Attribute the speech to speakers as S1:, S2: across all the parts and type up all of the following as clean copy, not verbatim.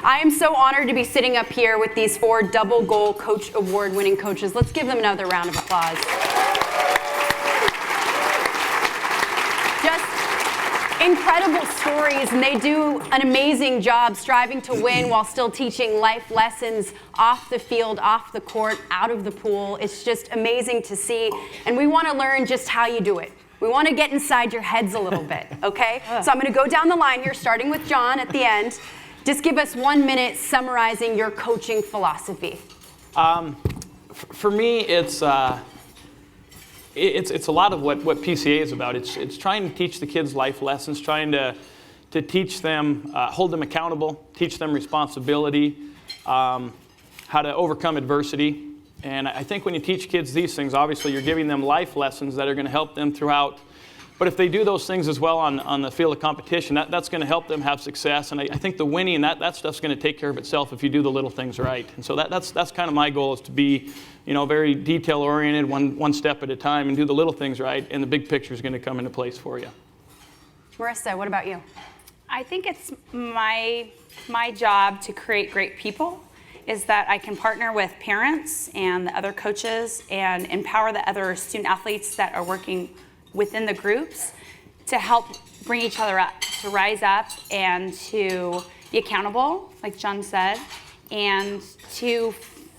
S1: I am so honored to be sitting up here with these 4 double goal coach award-winning coaches. Let's give them another round of applause. Just incredible stories, and they do an amazing job striving to win while still teaching life lessons off the field, off the court, out of the pool. It's just amazing to see, and we want to learn just how you do it. We want to get inside your heads a little bit, okay? So I'm going to go down the line here, starting with John at the end. Just give us 1 minute summarizing your coaching philosophy.
S2: For me, it's a lot of what PCA is about. It's trying to teach the kids life lessons, trying to teach them, hold them accountable, teach them responsibility, how to overcome adversity. And I think when you teach kids these things, obviously you're giving them life lessons that are going to help them throughout. But if they do those things as well on the field of competition, that's going to help them have success. And I think the winning, that stuff's going to take care of itself if you do the little things right. And so that's kind of my goal, is to be, very detail-oriented, one step at a time, and do the little things right, and the big picture is going to come into place for you.
S1: Marissa, what about you?
S3: I think it's my job to create great people, is that I can partner with parents and the other coaches and empower the other student athletes that are working within the groups to help bring each other up, to rise up and to be accountable, like John said, and to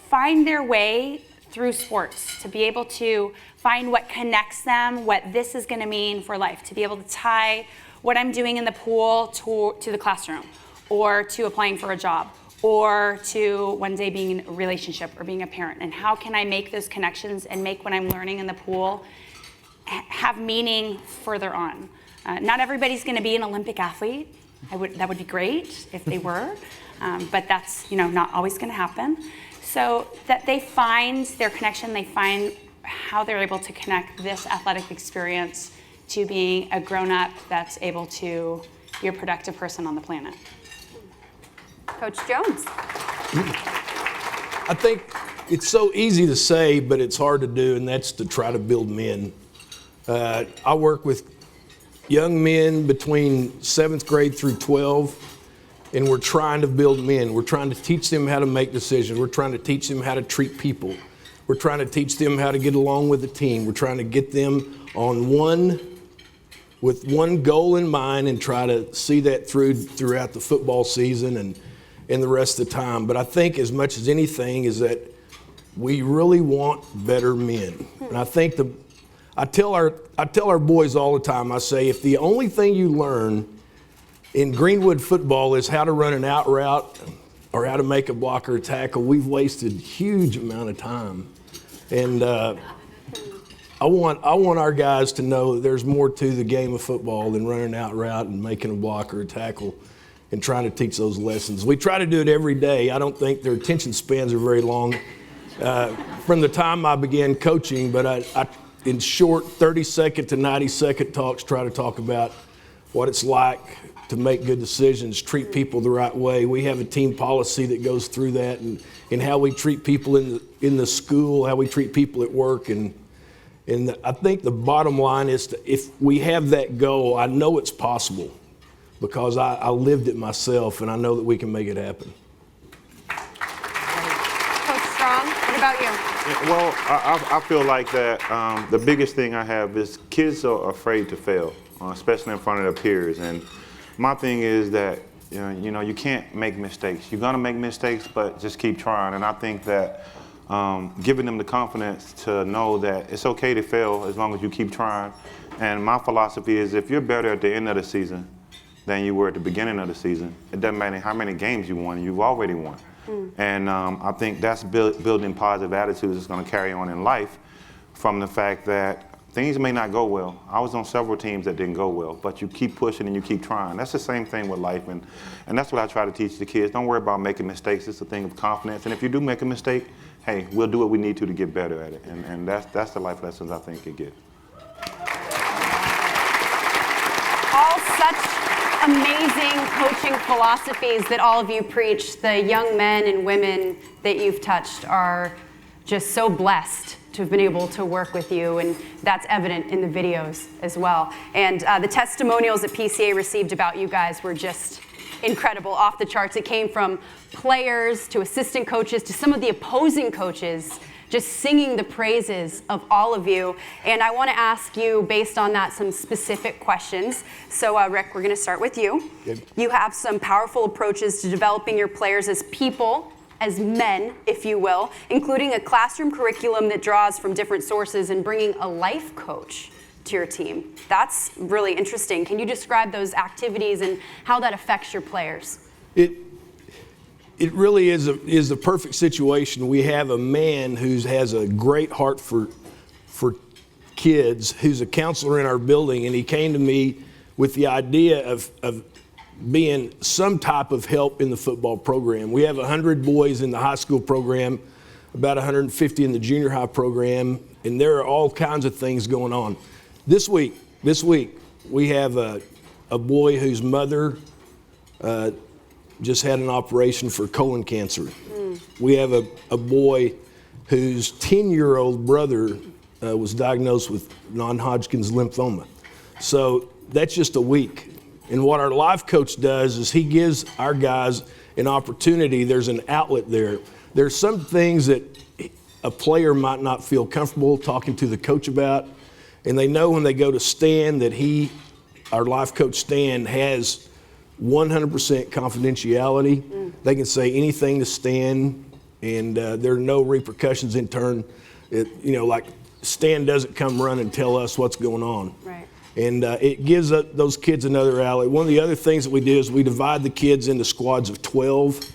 S3: find their way through sports, to be able to find what connects them, what this is going to mean for life, to be able to tie what I'm doing in the pool to the classroom, or to applying for a job, or to one day being in a relationship or being a parent. And how can I make those connections and make what I'm learning in the pool have meaning further on? Not everybody's going to be an Olympic athlete. That would be great if they were, but that's not always going to happen. So that they find their connection, they find how they're able to connect this athletic experience to being a grown-up that's able to be a productive person on the planet.
S1: Coach Jones.
S4: I think it's so easy to say, but it's hard to do, and that's to try to build men. I work with young men between 7th grade through 12, and we're trying to build men. We're trying to teach them how to make decisions. We're trying to teach them how to treat people. We're trying to teach them how to get along with the team. We're trying to get them with one goal in mind and try to see that throughout the football season and the rest of the time. But I think as much as anything is that we really want better men. And I think I tell our boys all the time, I say, if the only thing you learn in Greenwood football is how to run an out route or how to make a block or a tackle, we've wasted a huge amount of time. And I want our guys to know there's more to the game of football than running an out route and making a block or a tackle and trying to teach those lessons. We try to do it every day. I don't think their attention spans are very long from the time I began coaching, but I in short 30-second to 90-second talks try to talk about what it's like to make good decisions, treat people the right way. We have a team policy that goes through that, and how we treat people in the school, how we treat people at work. And I think the bottom line is if we have that goal, I know it's possible because I lived it myself, and I know that we can make it happen.
S1: Coach Strong, what about you?
S5: Well, I feel like that the biggest thing I have is kids are afraid to fail, especially in front of their peers. And my thing is that you can't make mistakes. You're gonna make mistakes, but just keep trying. And I think that giving them the confidence to know that it's okay to fail as long as you keep trying. And my philosophy is if you're better at the end of the season than you were at the beginning of the season, it doesn't matter how many games you won, you've already won. And I think that's building positive attitudes that's going to carry on in life from the fact that things may not go well. I was on several teams that didn't go well, but you keep pushing and you keep trying. That's the same thing with life, and that's what I try to teach the kids. Don't worry about making mistakes. It's a thing of confidence, and if you do make a mistake, hey, we'll do what we need to get better at it, and that's the life lessons I think you get.
S1: All such amazing coaching philosophies that all of you preach. The young men and women that you've touched are just so blessed to have been able to work with you, and that's evident in the videos as well. And the testimonials that PCA received about you guys were just incredible, off the charts. It came from players to assistant coaches to some of the opposing coaches just singing the praises of all of you. And I want to ask you, based on that, some specific questions. So, Rick, we're going to start with you.
S4: Good.
S1: You have some powerful approaches to developing your players as people, as men, if you will, including a classroom curriculum that draws from different sources and bringing a life coach to your team. That's really interesting. Can you describe those activities and how that affects your players?
S4: It really is a perfect situation. We have a man who has a great heart for kids, who's a counselor in our building, and he came to me with the idea of being some type of help in the football program. We have 100 boys in the high school program, about 150 in the junior high program, and there are all kinds of things going on. This week, we have a boy whose mother just had an operation for colon cancer. We have a boy whose 10-year-old brother was diagnosed with non-Hodgkin's lymphoma. So that's just a week. And what our life coach does is he gives our guys an opportunity. There's an outlet there. There's some things that a player might not feel comfortable talking to the coach about, and they know when they go to Stan that our life coach Stan, has 100% confidentiality. They can say anything to Stan, and there are no repercussions in turn. Like Stan doesn't come run and tell us what's going on.
S1: Right.
S4: And it gives those kids another outlet. One of the other things that we do is we divide the kids into squads of 12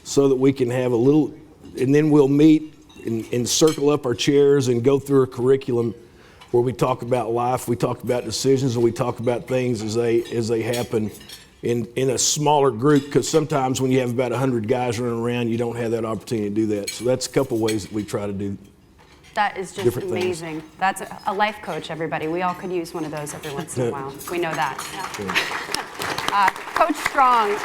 S4: so that we can have a little, and then we'll meet and circle up our chairs and go through a curriculum where we talk about life, we talk about decisions, and we talk about things as they happen in a smaller group, because sometimes when you have about 100 guys running around, you don't have that opportunity to do that. So that's a couple ways that we try to do.
S1: That is just amazing. That's a life coach, everybody. We all could use one of those every once in a while. We know that. Coach Strong,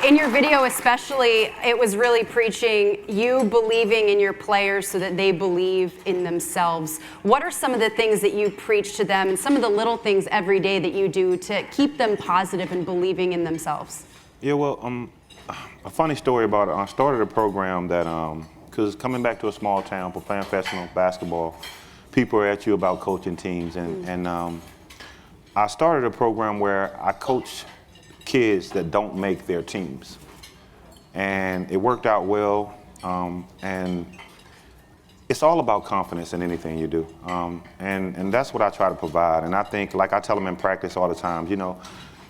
S1: in your video especially, it was really preaching you believing in your players so that they believe in themselves. What are some of the things that you preach to them and some of the little things every day that you do to keep them positive and believing in themselves?
S5: Yeah, well, a funny story about it. I started a program that, because coming back to a small town for playing professional basketball, people are at you about coaching teams. And I started a program where I coach kids that don't make their teams. And it worked out well. And it's all about confidence in anything you do. And that's what I try to provide. And I think, like I tell them in practice all the time,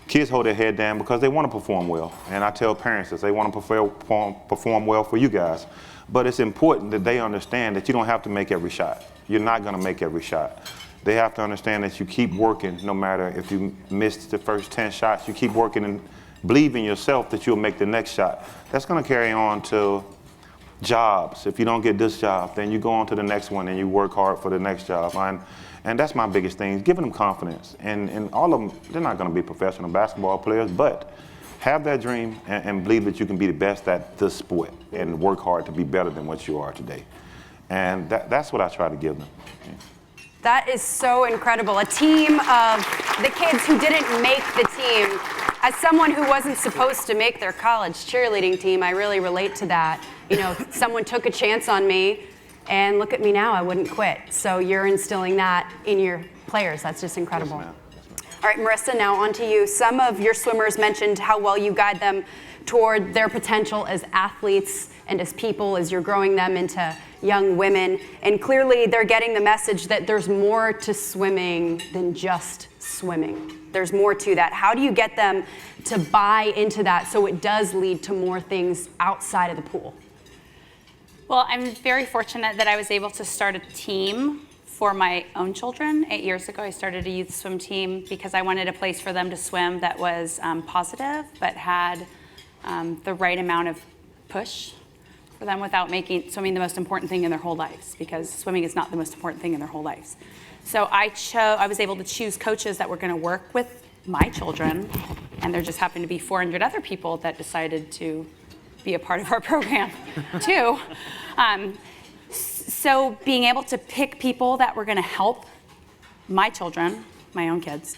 S5: kids hold their head down because they want to perform well. And I tell parents that they want to perform well for you guys. But it's important that they understand that you don't have to make every shot. You're not going to make every shot. They have to understand that you keep working no matter if you missed the first 10 shots. You keep working and believe in yourself that you'll make the next shot. That's going to carry on to jobs. If you don't get this job, then you go on to the next one and you work hard for the next job. And that's my biggest thing, giving them confidence. And all of them, they're not going to be professional basketball players, but have that dream and believe that you can be the best at this sport and work hard to be better than what you are today. And that's what I try to give them. Yeah.
S1: That is so incredible. A team of the kids who didn't make the team. As someone who wasn't supposed to make their college cheerleading team, I really relate to that. Someone took a chance on me, and look at me now, I wouldn't quit. So you're instilling that in your players. That's just incredible.
S5: Yes, ma'am.
S1: All right, Marissa, now on to you. Some of your swimmers mentioned how well you guide them toward their potential as athletes and as people as you're growing them into young women. And clearly they're getting the message that there's more to swimming than just swimming. There's more to that. How do you get them to buy into that so it does lead to more things outside of the pool?
S3: Well, I'm very fortunate that I was able to start a team for my own children. 8 years ago, I started a youth swim team because I wanted a place for them to swim that was positive, but had the right amount of push for them without making swimming the most important thing in their whole lives, because swimming is not the most important thing in their whole lives. So I was able to choose coaches that were going to work with my children, and there just happened to be 400 other people that decided to be a part of our program too. So being able to pick people that were going to help my children, my own kids,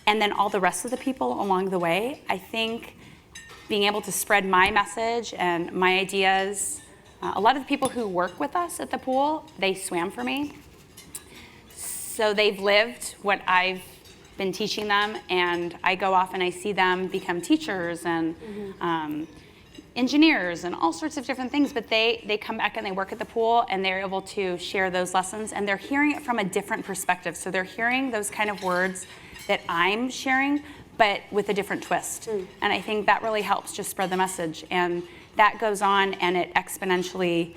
S3: and then all the rest of the people along the way, I think being able to spread my message and my ideas. A lot of the people who work with us at the pool, they swam for me. So they've lived what I've been teaching them, and I go off and I see them become teachers and engineers and all sorts of different things, but they come back and they work at the pool and they're able to share those lessons, and they're hearing it from a different perspective. So they're hearing those kind of words that I'm sharing, but with a different twist. And I think that really helps just spread the message. And that goes on and it exponentially,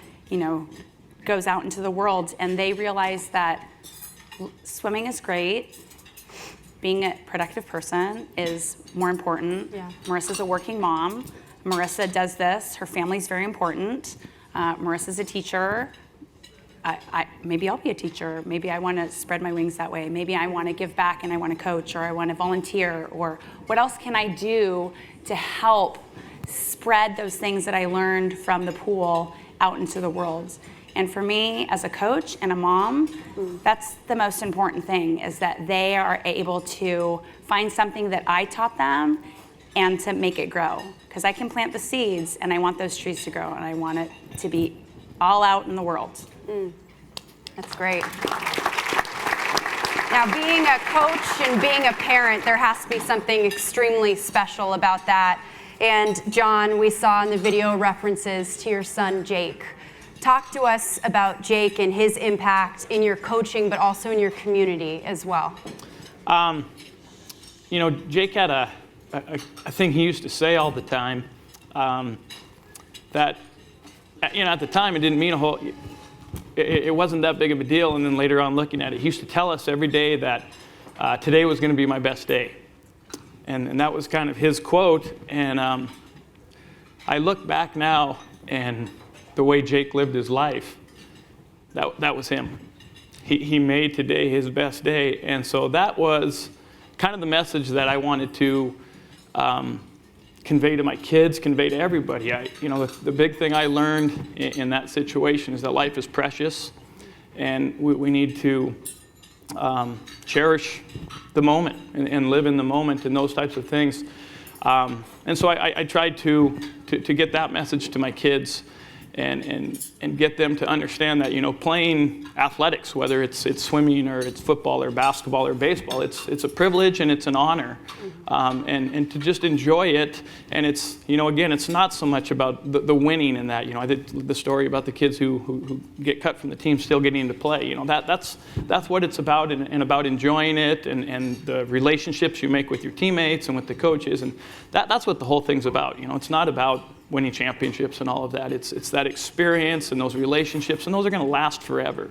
S3: goes out into the world, and they realize that swimming is great. Being a productive person is more important.
S1: Yeah.
S3: Marissa's a working mom. Marissa does this. Her family's very important. Marissa's a teacher. Maybe I'll be a teacher. Maybe I want to spread my wings that way. Maybe I want to give back and I want to coach, or I want to volunteer, or what else can I do to help spread those things that I learned from the pool out into the world. And for me, as a coach and a mom, that's the most important thing, is that they are able to find something that I taught them and to make it grow. Because I can plant the seeds, and I want those trees to grow, and I want it to be all out in the world.
S1: That's great. Now, being a coach and being a parent, there has to be something extremely special about that. And John, we saw in the video references to your son, Jake. Talk to us about Jake and his impact in your coaching, but also in your community as well.
S2: Jake had a thing he used to say all the time, that, at the time it didn't mean it wasn't that big of a deal. And then later on looking at it, he used to tell us every day that today was going to be my best day. And that was kind of his quote. And I look back now, and the way Jake lived his life, that was him. He made today his best day. And so that was kind of the message that I wanted to convey to my kids, convey to everybody. The big thing I learned in that situation is that life is precious, and we need to cherish the moment and live in the moment and those types of things. And so I tried to get that message to my kids and get them to understand that, playing athletics, whether it's swimming or it's football or basketball or baseball, it's a privilege and it's an honor. And to just enjoy it. And it's, again, it's not so much about the winning in that. I did the story about the kids who get cut from the team still getting to play. That's what it's about, and about enjoying it, and the relationships you make with your teammates and with the coaches. And that's what the whole thing's about. It's not about winning championships and all of that. It's that experience and those relationships, and those are going to last forever.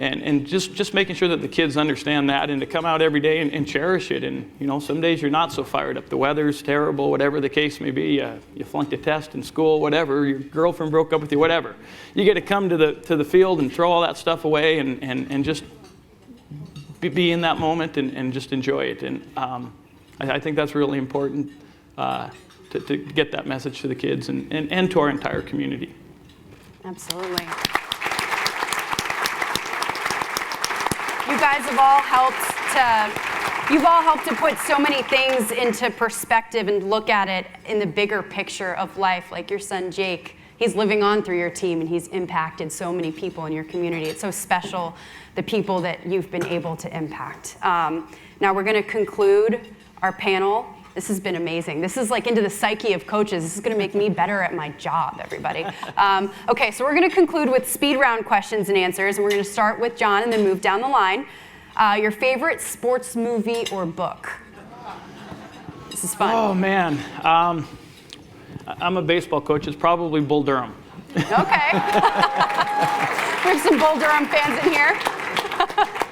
S2: And just making sure that the kids understand that, and to come out every day and cherish it. And some days you're not so fired up. The weather's terrible, whatever the case may be. You flunked a test in school, whatever. Your girlfriend broke up with you, whatever. You get to come to the field and throw all that stuff away and just be in that moment and just enjoy it. And I think that's really important. To get that message to the kids and to our entire community.
S1: Absolutely. You guys have all helped to put so many things into perspective and look at it in the bigger picture of life. Like your son Jake, he's living on through your team, and he's impacted so many people in your community. It's so special, the people that you've been able to impact. Now we're going to conclude our panel. This has been amazing. This is like into the psyche of coaches. This is going to make me better at my job, everybody. Okay, so we're going to conclude with speed round questions and answers, and we're going to start with John and then move down the line. Your favorite sports movie or book? This is fun.
S2: Oh, man. I'm a baseball coach. It's probably Bull Durham.
S1: Okay. There's some Bull Durham fans in here.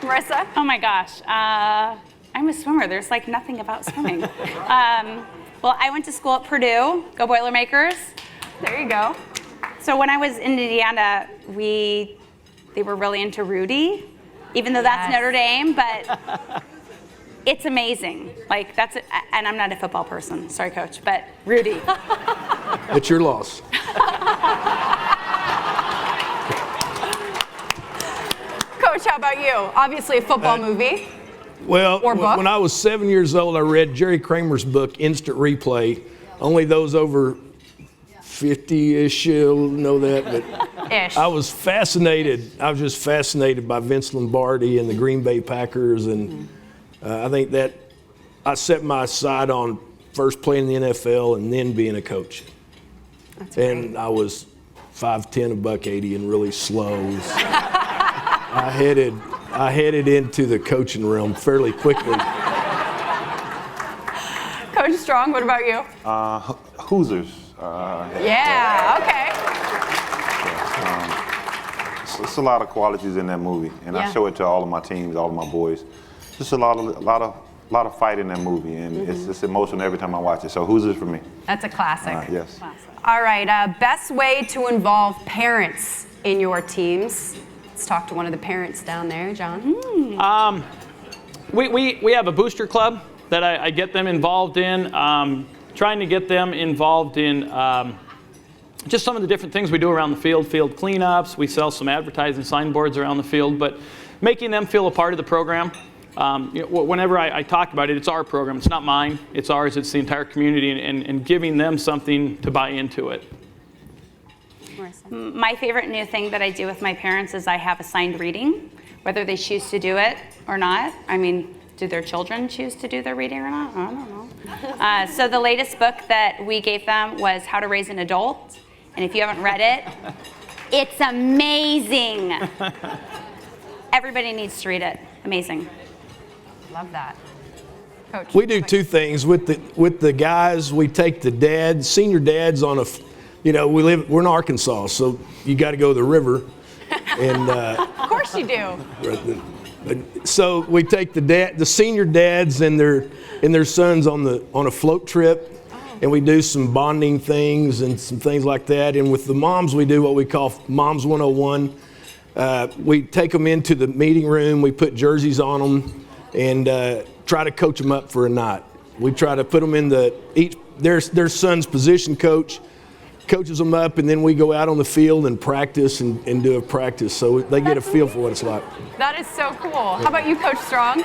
S1: Marissa?
S3: Oh my gosh. I'm a swimmer. There's like nothing about swimming. Well, I went to school at Purdue. Go Boilermakers.
S1: There you go.
S3: So when I was in Indiana, they were really into Rudy, even though that's Notre Dame, but it's amazing. Like and I'm not a football person. Sorry, Coach, but Rudy.
S4: It's your loss.
S1: Coach, how about you? Obviously a football movie.
S4: Well,
S1: Or book?
S4: when I was 7 years old, I read Jerry Kramer's book, Instant Replay. only those over 50-ish will know that, but
S1: Ish.
S4: I was just fascinated by Vince Lombardi and the Green Bay Packers, and I think that I set my sight on first playing in the NFL and then being a coach. And I was 5'10", $180, and really slow. I headed into the coaching realm fairly quickly.
S1: Coach Strong, what about you?
S5: Hoosiers.
S1: Yeah, okay.
S5: It's a lot of qualities in that movie, and
S1: Yeah.
S5: I show it to all of my teams, all of my boys. Just a lot of fight in that movie, and it's just emotional every time I watch it. So Hoosiers for me.
S1: That's a classic.
S5: Yes.
S1: All right, best way to involve parents in your teams. Let's talk to one of the parents down there, John.
S2: We have a booster club that I get them involved in, trying to get them involved in just some of the different things we do around the field cleanups. We sell some advertising signboards around the field, but making them feel a part of the program. Whenever I talk about it, it's our program. It's not mine. It's ours. It's the entire community, and giving them something to buy into it.
S3: My favorite new thing that I do with my parents is I have assigned reading, whether they choose to do it or not. I mean, do their children choose to do their reading or not? I don't know. So the latest book that we gave them was How to Raise an Adult. And if you haven't read it, it's amazing. Everybody needs to read it. Amazing.
S1: Love that. Coach.
S4: We do two things with the guys. We take the dads, senior dads, on we're in Arkansas, so you got to go to the river, and
S1: Of course you do.
S4: so we take the senior dads and their sons on a float trip, and we do some bonding things and some things like that. And with the moms, we do what we call Moms 101. We take them into the meeting room, we put jerseys on them, and try to coach them up for a night. We try to put them in their son's position coach coaches them up, and then we go out on the field and practice and do a practice, so they get a feel for what it's like.
S1: That is so cool. How about you, Coach Strong?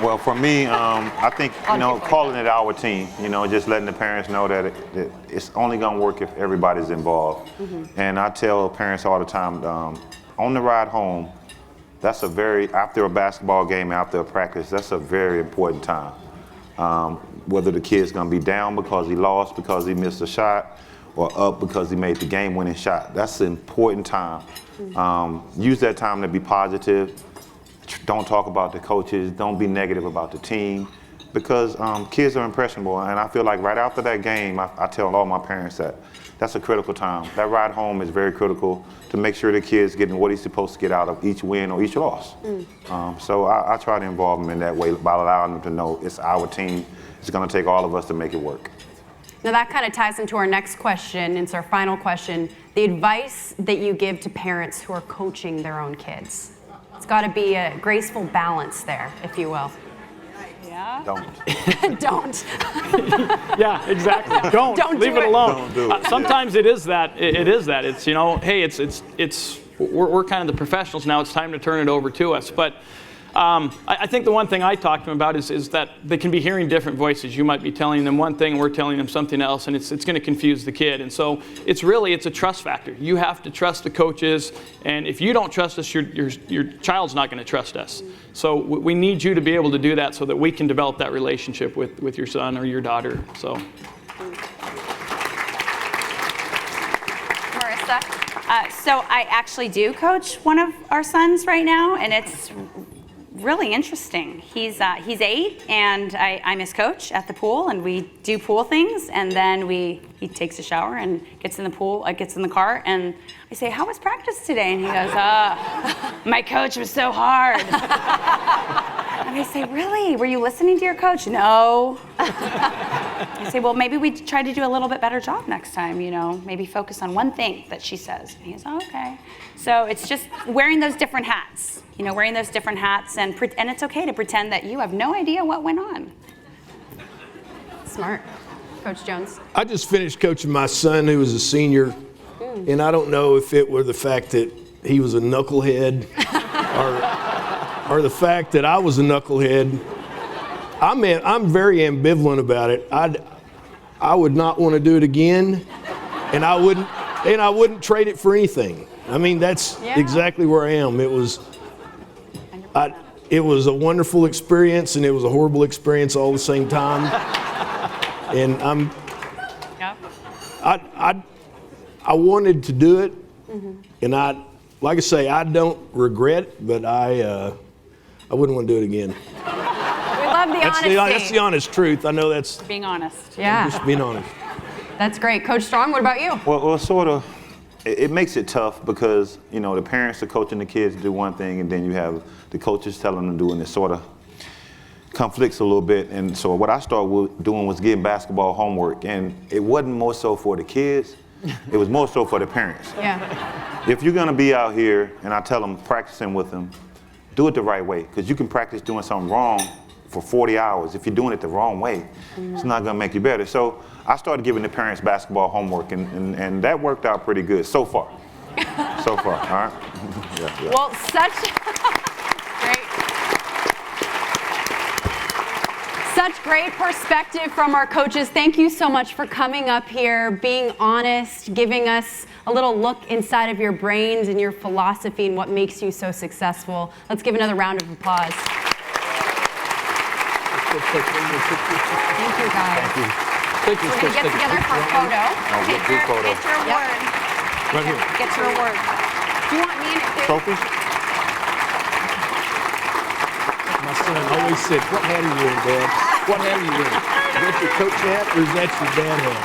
S5: Well, for me, I think, calling it our team, just letting the parents know that it's only going to work if everybody's involved. Mm-hmm. And I tell parents all the time, on the ride home, after a basketball game, after a practice, that's a very important time. Whether the kid's going to be down because he lost, because he missed a shot, or up because he made the game-winning shot. That's an important time. Use that time to be positive. Don't talk about the coaches. Don't be negative about the team, because kids are impressionable. And I feel like right after that game, I tell all my parents that that's a critical time. That ride home is very critical to make sure the kid's getting what he's supposed to get out of each win or each loss. So I try to involve them in that way by allowing them to know it's our team. It's going to take all of us to make it work.
S1: Now that kind of ties into our next question. It's our final question. The advice that you give to parents who are coaching their own kids. It's got to be a graceful balance there, if you will.
S3: Yeah.
S5: Don't.
S1: Don't.
S2: Yeah, exactly. Don't leave
S1: do
S2: it
S1: it.
S2: alone.
S5: Don't do it.
S2: Sometimes it is that. It is that. It's hey, we're kind of the professionals now. It's time to turn it over to us. But I think the one thing I talk to them about is that they can be hearing different voices. You might be telling them one thing, and we're telling them something else, and it's going to confuse the kid. And so it's a trust factor. You have to trust the coaches, and if you don't trust us, your child's not going to trust us. So we need you to be able to do that so that we can develop that relationship with your son or your daughter. So.
S1: Marissa?
S3: So I actually do coach one of our sons right now, and it's really interesting. He's 8, and I'm his coach at the pool, and we do pool things, and then he takes a shower and gets in the pool, gets in the car, and I say, "How was practice today?" And he goes, "My coach was so hard." And I say, "Really? Were you listening to your coach?" "No." I say, "Well, maybe we try to do a little bit better job next time, maybe focus on one thing that she says." And he goes, "Oh, okay." So it's just wearing those different hats, and it's okay to pretend that you have no idea what went on.
S1: Smart. Coach Jones?
S4: I just finished coaching my son, who was a senior, and I don't know if it were the fact that he was a knucklehead or the fact that I was a knucklehead. I'm very ambivalent about it. I would not want to do it again, and I wouldn't trade it for anything. I mean, that's exactly where I am. It was a wonderful experience, and it was a horrible experience all at the same time. And I wanted to do it, and like I say, I don't regret it, but I wouldn't want to do it again.
S1: We love the honesty.
S4: That's the honest truth. I know that's
S3: Being honest.
S1: Yeah.
S4: just being honest.
S1: That's great. Coach Strong, what about you?
S5: Well, sort of. It makes it tough because, you know, the parents are coaching the kids to do one thing, and then you have the coaches telling them to do, and it sort of conflicts a little bit. And so what I started doing was getting basketball homework, and it wasn't more so for the kids, it was more so for the parents.
S1: Yeah.
S5: If you're gonna be out here, and I tell them practicing with them, do it the right way, because you can practice doing something wrong for 40 hours. If you're doing it the wrong way, it's not gonna make you better. So I started giving the parents basketball homework, and that worked out pretty good so far. So far, all right? Yeah.
S1: Well, such great perspective from our coaches. Thank you so much for coming up here, being honest, giving us a little look inside of your brains and your philosophy and what makes you so successful. Let's give another round of applause. Thank you, guys.
S4: Thank you.
S1: We're going to get together for a photo.
S3: Get your award.
S4: Right here.
S3: Get your award.
S1: Do you want me and it?
S5: Trophies?
S4: My son always said, "What hat are you wearing, Dad? What hat are you wearing? Is that your coach hat or is that your dad hat?"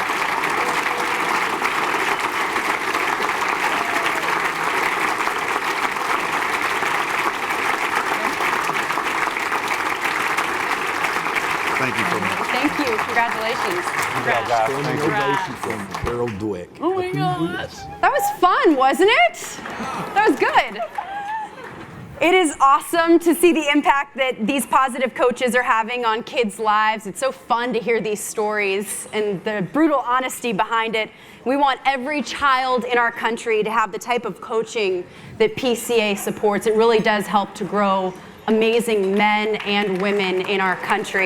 S5: Thank you so much.
S1: Thank you. Congratulations.
S4: Standing ovation from Carol Dweck.
S1: Oh my gosh. That was fun, wasn't it? That was good. It is awesome to see the impact that these positive coaches are having on kids' lives. It's so fun to hear these stories and the brutal honesty behind it. We want every child in our country to have the type of coaching that PCA supports. It really does help to grow amazing men and women in our country.